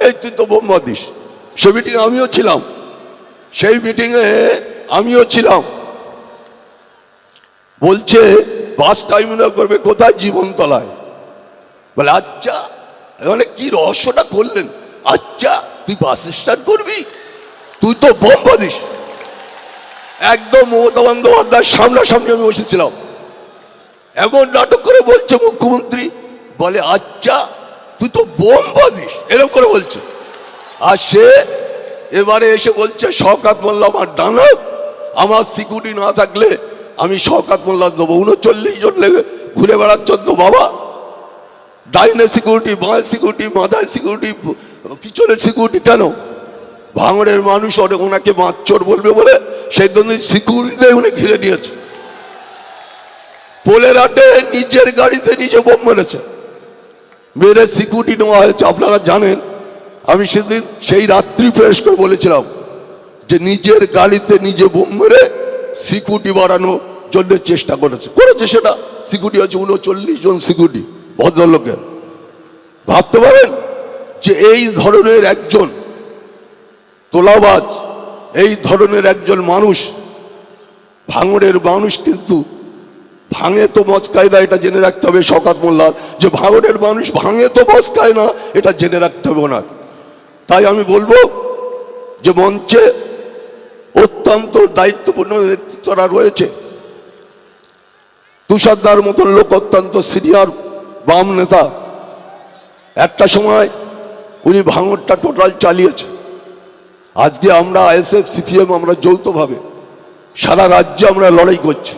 এই তুই তো বোম দিস। সে মিটিংয়ে আমিও ছিলাম, সেই মিটিংয়ে আমিও ছিলাম। বলছে বাস টার্মিনাল করবে কোথায়? জীবনতলায়। বলে আচ্ছা, মানে কি রহস্যটা করলেন? আচ্ছা তুই বাস স্ট্যান্ড করবি, তুই তো বোম দিস। একদম মমতা বন্দ্যোপাধ্যায়ের সামনাসামনি আমি বসেছিলাম। এমন নাটক করে বলছে মুখ্যমন্ত্রী, বলে আচ্ছা তুই তো বোম দিস, এরকম করে বলছে। আর সে এবারে এসে বলছে শওকত মোল্লা আমার ডানা, আমার সিকিউরিটি না থাকলে আমি শওকত মোল্লা দেবো। 39 জন লেগে ঘুরে বেড়াচ্ছ তো বাবা, ডাইনে সিকিউরিটি, বাঁয়ে সিকিউরিটি, মাথায় সিকিউরিটি, পিছনে সিকিউরিটি কেন? ভাঙড়ের মানুষ ওনাকে মাচ্চর বলবে বলে সেই জন্য সিকিউরিটি উনি ঘিরে নিয়েছে। পোলেরাটে নিজের গাড়িতে নিজে বোম মেরেছে, মেরে সিকিউরিটি নেওয়া হয়েছে। আপনারা জানেন, আমি সেদিন সেই রাত্রি ফ্রেশ করে বলেছিলাম যে নিজের গাড়িতে নিজে বোম মেরে সিকিউরিটি বাড়ানোর জন্য চেষ্টা করেছে। সেটা সিকিউরিটি আছে 39 জন সিকিউরিটি ভদ্রলোকের। ভাবতে পারেন যে এই ধরনের একজন তোলাবাজ, এই ধরনের একজন মানুষ, ভাঙড়ের মানুষ কিন্তু ভাঙে তো মচকায় না, এটা জেনে রাখতে হবে শওকত মোল্লার, যে ভাঙড়ের মানুষ ভাঙে তো মচকায় না, এটা জেনে রাখতে হবে ওনার। তাই আমি বলবো যে মঞ্চে অত্যন্ত দায়িত্বপূর্ণ নেতৃত্বরা রয়েছে। তুষারদার মতন লোক অত্যন্ত সিনিয়র বাম নেতা। একটা সময় উনি ভাঙড়টা টোটাল চালিয়েছে। আজকে আমরা আইএসএফ সিপিএম আমরা যৌথভাবে সারা রাজ্যে আমরা লড়াই করছি।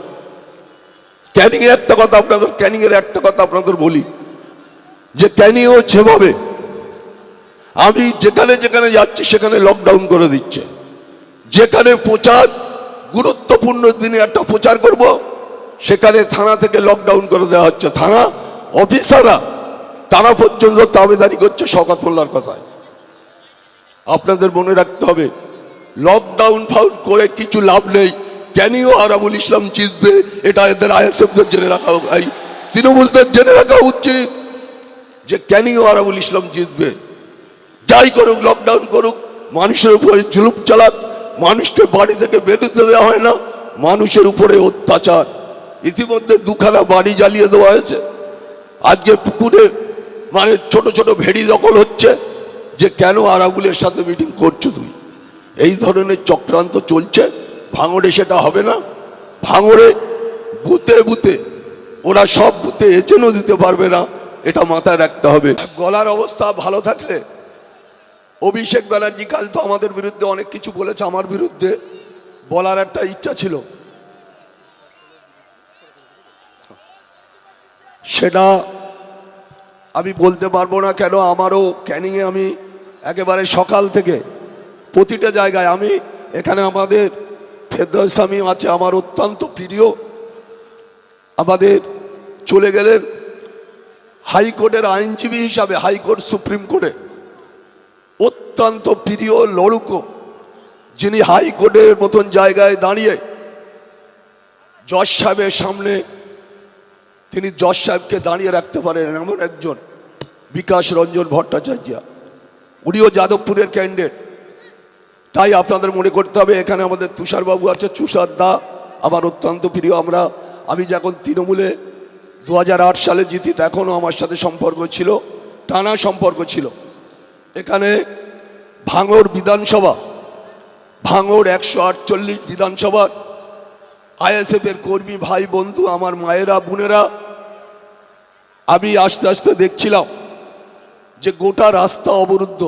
ক্যানিংয়ের একটা কথা আপনাদের বলি, যে ক্যানিংও যেভাবে আমি যেখানে যেখানে যাচ্ছি সেখানে লকডাউন করে দিচ্ছে। যেখানে প্রচার, গুরুত্বপূর্ণ দিনে একটা প্রচার করব, সেখানে থানা থেকে লকডাউন করে দেওয়া হচ্ছে। থানা অফিসাররা তারা পর্যন্ত দাবিদারি করছে শওকত মোল্লার কথায়। আপনাদের মনে রাখতে হবে, লকডাউন ফাউন করে কিছু লাভ নেই। ক্যানিংও আরাবুল ইসলাম জিতবে, এটা এদের আইএসএফদের জেনে রাখা, এই তৃণমূলদের জেনে রাখা উচিত যে ক্যানিংও আরাবুল ইসলাম জিতবে। যাই করুক, লকডাউন করুক, মানুষের উপরে জুলুম চালাক, মানুষকে বাড়ি থেকে বেরোতে দেওয়া হয় না, মানুষের উপরে অত্যাচার। ইতিমধ্যে 2খানা বাড়ি জ্বালিয়ে দেওয়া হয়েছে। আজকে পুকুরে মানে ছোট ছোট ভেড়ি দখল হচ্ছে, যে কেন আরাবুলের সাথে মিটিং করছো তুই? এই ধরনের চক্রান্ত চলছে। ভাঙড়ে সেটা হবে না। ভাঙড়ে বুথে বুথে ওরা সব বুথে এজেন্টও দিতে পারবে না, এটা মাথায় রাখতে হবে। গলার অবস্থা ভালো থাকলে, অভিষেক ব্যানার্জি কাল তো আমাদের বিরুদ্ধে অনেক কিছু বলেছে, আমার বিরুদ্ধে বলার একটা ইচ্ছা ছিল, সেটা আমি বলতে পারবো না। কেন? আমারও ক্যানিংয়ে আমি একেবারে সকাল থেকে প্রতিটা জায়গায়, আমি এখানে আমাদের ফেরদৌস শামীম আছে, আমার অত্যন্ত প্রিয়, আমাদের চলে গেলেন হাইকোর্টের আইনজীবী হিসাবে, হাইকোর্ট সুপ্রিম কোর্টে অত্যন্ত প্রিয় লড়ুকো, যিনি হাইকোর্টের মতন জায়গায় দাঁড়িয়ে জজ সাহেবের সামনে তিনি জজ সাহেবকে দাঁড়িয়ে রাখতে পারেন, এমন একজন বিকাশ রঞ্জন ভট্টাচার্য। উনিও যাদবপুরের ক্যান্ডিডেট। তাই আপনাদের মনে করতে হবে, এখানে আমাদের তুষারবাবু আছে, তুষার দা আমার অত্যন্ত প্রিয়। আমি যখন তৃণমূলে 2008 সালে জিতি, তখনও আমার সাথে সম্পর্ক ছিল, টানা সম্পর্ক ছিল। এখানে ভাঙড় বিধানসভা, ভাঙড় 148 বিধানসভার আইএসএফের কর্মী ভাই বন্ধু, আমার মায়েরা বোনেরা, আমি আস্তে আস্তে দেখছিলাম যে গোটা রাস্তা অবরুদ্ধ,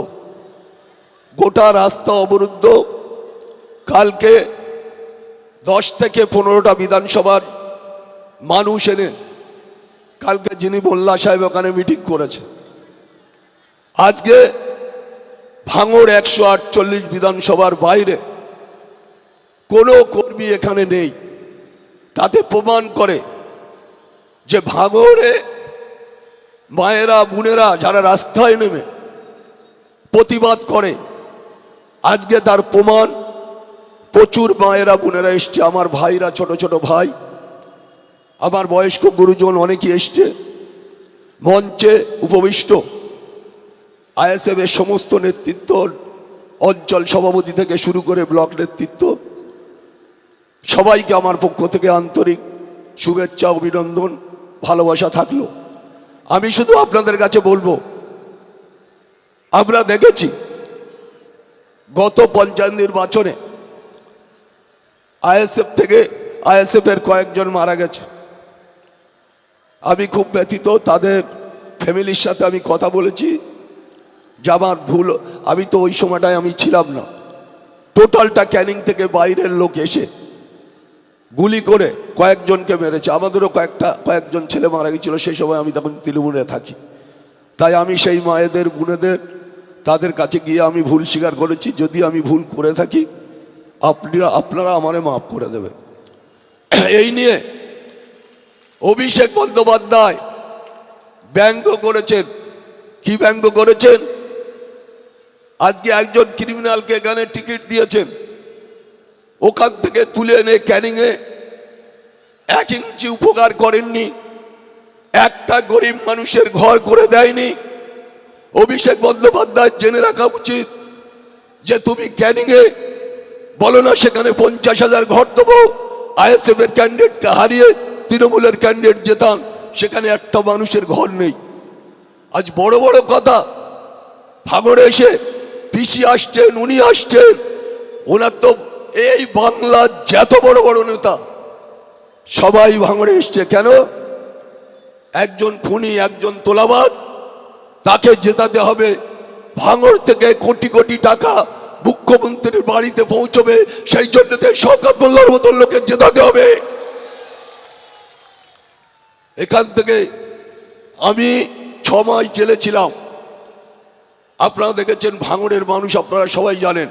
গোটা রাস্তা অবরুদ্ধ। কালকে 10 থেকে 15টা বিধানসভার মানুষ এনে কালকে যিনি মোল্লা সাহেব ওখানে মিটিং করেছে। আজকে ভাঙড় 148 বিধানসভার বাইরে কোনো কর্মী এখানে নেই। তাতে প্রমাণ করে যে ভাঙড়ে মায়েরা বোনেরা যারা রাস্তায় নেমে প্রতিবাদ করে, আজকে তার প্রমাণ প্রচুর মায়েরা বোনেরা এসছে, আমার ভাইরা, ছোট ছোট ভাই, আমার বয়স্ক গুরুজন অনেকেই এসছে মঞ্চে উপবিষ্ট। আইএসএফ এর সমস্ত নেতৃত্ব, অঞ্চল সভাপতি থেকে শুরু করে ব্লক নেতৃত্ব, সবাইকে আমার পক্ষ থেকে আন্তরিক শুভেচ্ছা, অভিনন্দন, ভালোবাসা থাকলো। আমি শুধু আপনাদের কাছে বলবো, আমরা দেখেছি গত পঞ্চায়েত নির্বাচনে আইএসএফ এর কয়েকজন মারা গেছে। আমি খুব ব্যথিত। তাদের ফ্যামিলির সাথে আমি কথা বলেছি যে আমার ভুল, আমি তো ওই সময়টায় আমি ছিলাম না। টোটালটা ক্যানিং থেকে বাইরের লোক এসে গুলি করে কয়েকজনকে মেরেছে। আমাদেরও কয়েকজন ছেলে মারা গেছিল সেই সময়, আমি তখন তৃণমূলে থাকি। তাই আমি সেই মায়েদের, বোনেদের, তাদের কাছে গিয়ে আমি ভুল স্বীকার করেছি। যদি আমি ভুল করে থাকি আপনারা আমারে মাফ করে দেবেন। এই নিয়ে অভিষেক বন্দ্যোপাধ্যায় ব্যঙ্গ করেছেন। কি ব্যঙ্গ করেছেন? আজকে একজন ক্রিমিনালকে এখানে টিকিট দিয়েছেন, ওখান থেকে তুলে এনে ক্যানিংয়ে 1 ইঞ্চি উপকার করেননি, একটা গরিব মানুষের ঘর করে দেয়নি। অভিষেক বন্দ্যোপাধ্যায় জেনে রাখা উচিত যে তুমি ক্যানিংয়ে বলো না সেখানে 50,000 ঘর দেবো। আইএসএফ এর ক্যান্ডিডেটকে হারিয়ে তৃণমূলের ক্যান্ডিডেট জেতান, সেখানে একটা মানুষের ঘর নেই। আজ বড় বড় কথা, ভাঙড়ে এসে পিসি আসছেন, উনি আসছেন, ওনার তো এই বাংলার যত বড় বড় নেতা সবাই ভাঙড়ে এসছে। কেন? একজন খুনি, একজন তোলাবাজ, তাকে জেতাতে হবে। ভাঙড় থেকে কোটি কোটি টাকা মুখ্যমন্ত্রীর বাড়িতে পৌঁছবে, সেই জন্য শওকত মোল্লার মতন লোকে জেতাতে হবে। এখান থেকে আমি 6 মাস জেলে ছিলাম। আপনারা দেখেছেন ভাঙড়ের মানুষ, আপনারা সবাই জানেন,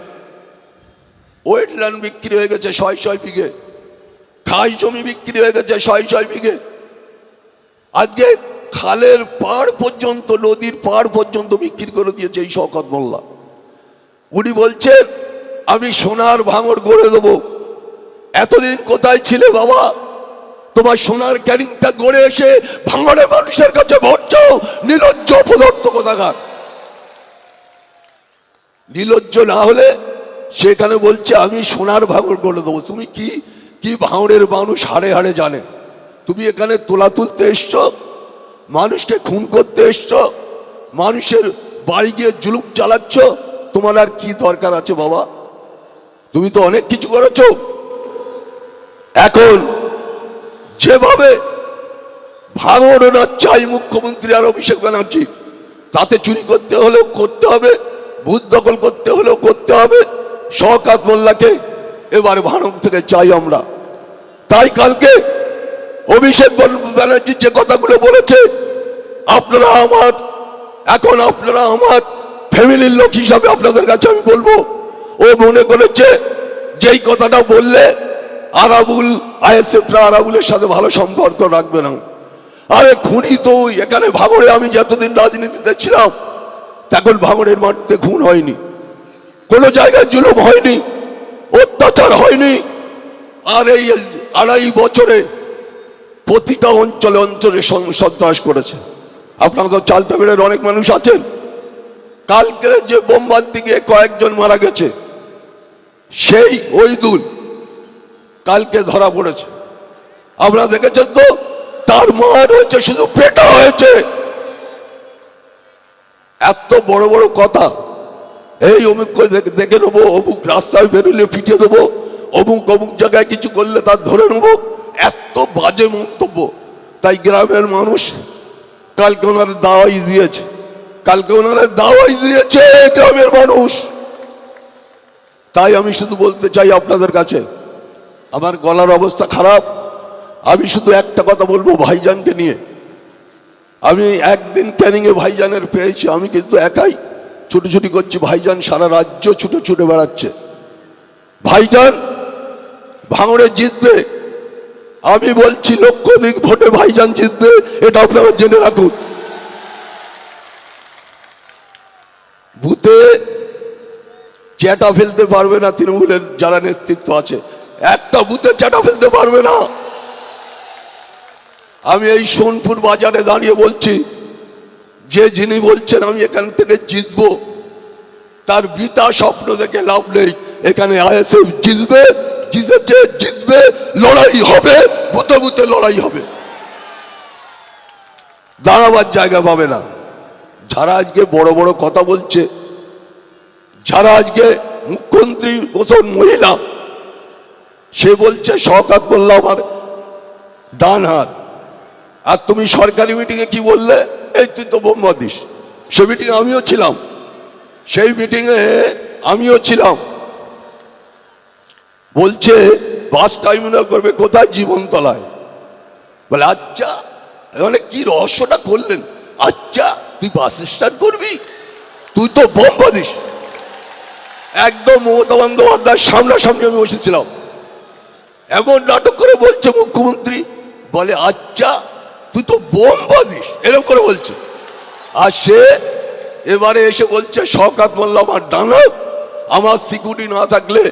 ওয়েটল্যান্ড বিক্রি হয়ে গেছে 600 বিঘে, খাস জমি বিক্রি হয়ে গেছে 600 বিঘে। আজকে খালের পাড় পর্যন্ত, নদীর পাড় পর্যন্ত বিক্রি করে দিয়েছে এই শওকত মোল্লা। উনি বলছেন আমি সোনার ভাঙড় গড়ে দেবো। এতদিন কোথায় ছিলে বাবা? তোমার সোনার ক্যানিংটা গড়ে এসে ভাঙড়ের মানুষের কাছে ভোট চাও। নির্লজ্জ অপদার্থ কোথাকার। নির্লজ্জ না হলে সেখানে বলছে আমি সোনার ভাঙড় গড়ে দেবো। তুমি কি ভাঙড়ের মানুষ হাড়ে হাড়ে জানে। তুমি এখানে তোলা তুলতে এসছো, মানুষকে খুন করতে এসছো, মানুষের বাড়ি গিয়ে জুলুম চালাচ্ছ। তোমার আর কি দরকার আছে বাবা? তুমি তো অনেক কিছু করেছো। এখন যেভাবে ভাঙড় না চাই মুখ্যমন্ত্রী আর অভিষেক ব্যানার্জি, তাতে চুরি করতে হলেও করতে হবে, ভূত দখল করতে হলেও করতে হবে। শওকত মোল্লাকে এবারে ভাঙড় থেকে চাই আমরা। তাই কালকে অভিষেক ব্যানার্জি যে কথাগুলো বলেছে, আপনারা আমার ফ্যামিলির লোক হিসাবে আপনাদের কাছে আমি বলবো, ও মনে করেছে যেই কথাটা বললে আরাবুল, আইএসএফরা আরাবুলের সাথে ভালো সম্পর্ক রাখবে না। আরে খুনি তো এখানে ভাঙড়ে, আমি যতদিন রাজনীতিতে ছিলাম তখন ভাঙড়ের মাটিতে খুন হয়নি, কোনো জায়গায় জুলুম হয়নি, অত্যাচার হয়নি। আর এই 2.5 বছরে প্রতিটা অঞ্চলে অঞ্চলে সন্ত্রাস করেছে। আপনারা তো চালতাবেড়ের অনেক মানুষ আছেন। কালকের যে বোমবান্তি গিয়ে কয়েকজন মারা গেছে, সেই ওইদুল কালকে ধরা পড়েছে। আপনারা দেখেছেন তো, তার মার হয়েছে, শুধু পেটা হয়েছে। এত বড় বড় কথা, এই অমুক দেখে নেবো, অমুক রাস্তায় বেরোলে পিটিয়ে দেবো, অমুক জায়গায় কিছু করলে তার ধরে নেবো, এত বাজে মন্তব্য। তাই গ্রামের মানুষ কালকে ওনারা দাওয়াই দিয়েছে, গ্রামের মানুষ। তাই আমি শুধু বলতে চাই আপনাদের কাছে, আমার গলার অবস্থা খারাপ। আমি শুধু একটা কথা বলবো ভাইজানকে নিয়ে। আমি একদিন ক্যানিংয়ে ভাইজানের পেয়েছি, আমি কিন্তু একাই ছুটোছুটি করছি, ভাইজান সারা রাজ্য ছুটে বেড়াচ্ছে। ভাইজান ভাঙড়ে জিতবে, আমি বলছি লক্ষাধিক ভোটে ভাইজান জিতবে, এটা আপনারা জেনে রাখুন। বুথে চেটা ফেলতে পারবে না তৃণমূলের যারা নেতৃত্ব আছে, একটা বুথে চেটা ফেলতে পারবে না। আমি এই সোনপুর বাজারে দাঁড়িয়ে বলছি, যে যিনি বলছেন আমি এখান থেকে জিতবো, তার বৃথা স্বপ্ন দেখে লাভ নেই। এখানে আইএসএফ জিতবে, জিতেছে, জিতবে, লড়াই হবে, বুতে বুতে লড়াই হবে, দাঁড়াবার জায়গা পাবে না। যারা আজকে বড় বড় কথা বলছে, যারা আজকে মুখ্যমন্ত্রী বছর মহিলা, সে বলছে শওকত মোল্লা আমার ডান হাত। আর তুমি সরকারি মিটিংয়ে কি বললে? এই তুই তো বোম্বা দিস। সে মিটিংয়ে আমিও ছিলাম, সেই মিটিংয়ে আমিও ছিলাম। বলছে বাস টার্মিনাল করবে কোথায়? জীবনতলায়। বলে আচ্ছা, মানে কি রহস্যটা করলেন? আচ্ছা তুই বাস স্ট্যান্ড করবি, তুই তো বোম্বা দিস। একদম মমতা বন্দ্যোপাধ্যায়ের সামনাসামনি আমি বসেছিলাম। এমন নাটক করে বলছে মুখ্যমন্ত্রী, বলে আচ্ছা তুই তো বোম্বা দিস, এরকম করে বলছে। আর সে এবারে এসে বলছে শওকত মোল্লা আমার ডানা, আমার সিকিউরিটি না থাকলে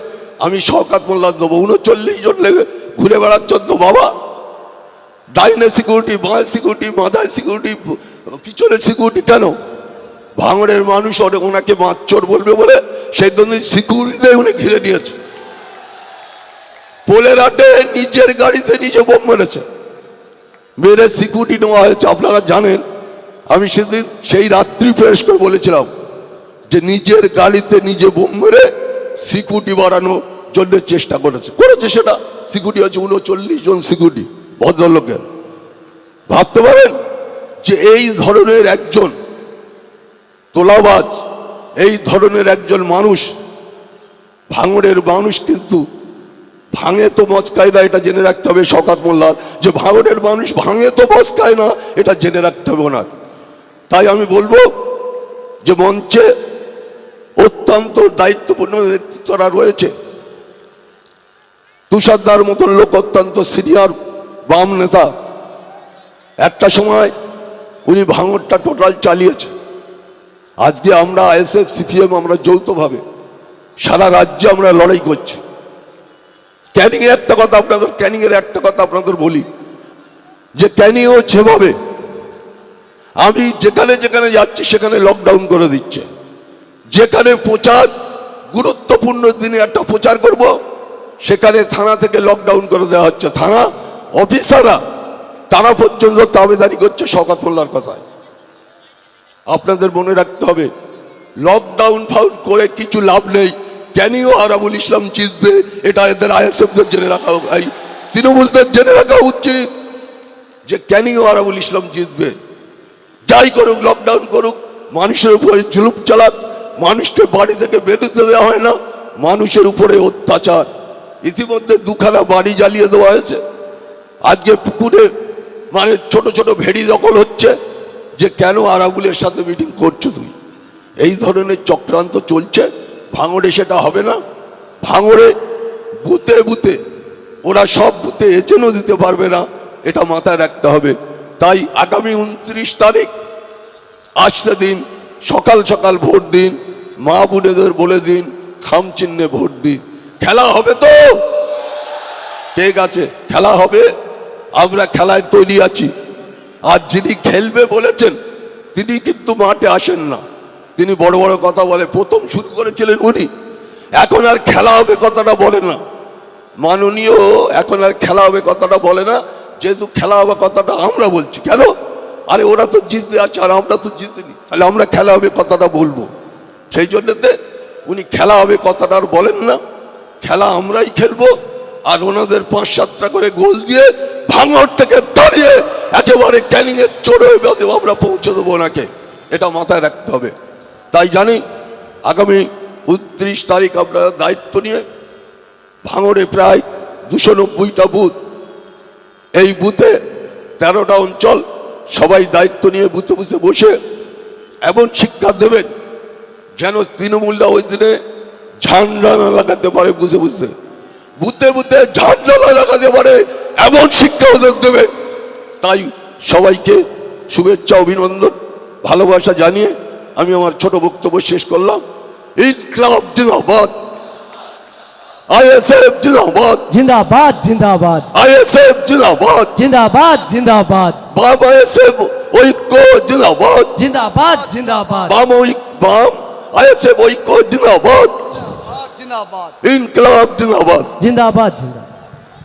আমি শওকত মোল্লা দেবো। 39 জন লেগে ঘুরে বেড়াচ্ছ তো বাবা, ডাইনে সিকিউরিটি, বাঁয়ে সিকিউরিটি, মাথায় সিকিউরিটি, পিছনে সিকিউরিটি কেন? ভাঙড়ের মানুষ ওনাকে মাচ্চর বলবে বলে সেই জন্য সিকিউরিটি উনি ঘিরে নিয়েছে। পোলের হাটে নিজের গাড়িতে নিজে বোম মেরেছে, মেরে সিকিউরিটি নেওয়া হয়েছে। আপনারা জানেন, আমি সেদিন সেই রাত্রি ফ্রেশ করে বলেছিলাম যে নিজের গাড়িতে নিজে বোম মেরে সিকিউরিটি বাড়ানোর জন্য চেষ্টা করেছে সেটা সিকিউরিটি হচ্ছে 39 জন সিকিউরিটি ভদ্রলোকের। ভাবতে পারেন যে এই ধরনের একজন তোলাবাজ, এই ধরনের একজন মানুষ, ভাঙড়ের মানুষ কিন্তু ভাঙে তো মচকায় না, এটা জেনে রাখতে হবে শওকত মোল্লার, যে ভাঙড়ের মানুষ ভাঙে তো মচকায় না, এটা জেনে রাখতে হবে ওনার। তাই আমি বলবো যে মঞ্চে অত্যন্ত দায়িত্বপূর্ণ নেতৃত্বরা রয়েছে। তুষারদার মতন লোক অত্যন্ত সিনিয়র বাম নেতা, একটা সময় উনি ভাঙড়টা টোটাল চালিয়েছে। আজকে আমরা আইএসএফ সিপিএম আমরা যৌথভাবে সারা রাজ্যে আমরা লড়াই করছি। ক্যানিংয়ের একটা কথা আপনাদের বলি, যে ক্যানিংও যেভাবে আমি যেখানে যেখানে যাচ্ছি সেখানে লকডাউন করে দিচ্ছে। যেখানে প্রচার, গুরুত্বপূর্ণ দিনে একটা প্রচার করব, সেখানে থানা থেকে লকডাউন করে দেওয়া হচ্ছে। থানা অফিসাররা তারা পর্যন্ত দাবিদারি করছে শওকত মোল্লার কথায়। আপনাদের মনে রাখতে হবে, লকডাউন ফাউন করে কিছু লাভ নেই। ক্যানিংও আরাবুল ইসলাম জিতবে, এটা এদের আইএসএফদের জেনে রাখা, এই তৃণমূলদের জেনে রাখা উচিত যে ক্যানিংও আরাবুল ইসলাম জিতবে। যাই করুক, লকডাউন করুক, মানুষের উপরে জুলুম চালাক, মানুষকে বাড়ি থেকে বেরোতে দেওয়া হয় না, মানুষের উপরে অত্যাচার। ইতিমধ্যে 2খানা বাড়ি জ্বালিয়ে দেওয়া হয়েছে। আজকে পুকুরে মানে ছোট ছোট ভেড়ি দখল হচ্ছে, যে কেন আরাবুলের সাথে মিটিং করছো তুই? এই ধরনের চক্রান্ত চলছে। ভাঙড়ে সেটা হবে না। ভাঙড়ে বুতে বুতে ওরা সব বুতে এজেন্টও দিতে পারবে না, এটা মাথায় রাখতে হবে। তাই আগামী 29 তারিখ আসতে দিন, সকাল সকাল ভোট দিন, মা বোনেদের বলে দিন খাম চিহ্নে ভোট দিন। খেলা হবে তো? ঠিক আছে, খেলা হবে, আমরা খেলায় তৈরি আছি। আর যিনি খেলবে বলেছেন তিনি কিন্তু মাঠে আসেন না, তিনি বড় বড় কথা বলে। প্রথম শুরু করেছিলেন উনি, এখন আর খেলা হবে কথাটা বলে না। মাননীয় এখন আর খেলা হবে কথাটা বলে না, যেহেতু খেলা হবে কথাটা আমরা বলছি। কেন? আরে ওরা তো জিততে আছে আর আমরা তো জিতিনি, তাহলে আমরা খেলা হবে কথাটা বলবো। সেই জন্যতে উনি খেলা হবে কথাটা আর বলেন না, খেলা আমরাই খেলবো। আর ওনাদের 5-7টা করে গোল দিয়ে ভাঙড় থেকে দাঁড়িয়ে একেবারে ক্যানিংয়ের চড়ে আমরা পৌঁছে দেবো ওনাকে, এটা মাথায় রাখতে হবে। তাই জানি আগামী 29 তারিখ আপনারা দায়িত্ব নিয়ে ভাঙড়ে প্রায় 290টা বুথ, এই বুথে 13টা অঞ্চল, সবাই দায়িত্ব নিয়ে বুথে বুথে বসে এমন শিক্ষা দেবেন যেন তৃণমূলরা ওই দিনে ঝান্ডা না লাগাতে পারে। বুঝে বুঝতে বুথে বুথে ঝান্ডা না লাগাতে পারে এমন শিক্ষা ওদের দেবেন। তাই সবাইকে শুভেচ্ছা, অভিনন্দন, ভালোবাসা জানিয়ে আমি আমার ছোট বক্তব্য শেষ করলাম। ইনকলাব জিন্দাবাদ, আইএসএফ জিন্দাবাদ, জিন্দাবাদ জিন্দাবাদ, আইএসএফ জিন্দাবাদ, জিন্দাবাদ জিন্দাবাদ, বাবা আইএসএফ ঐক্য জিন্দাবাদ, জিন্দাবাদ জিন্দাবাদ বাম আইএসএফ ঐক্য জিন্দাবাদ, জিন্দাবাদ ইনকলাব জিন্দাবাদ। জিন্দাবাদ জিন্দাবাদ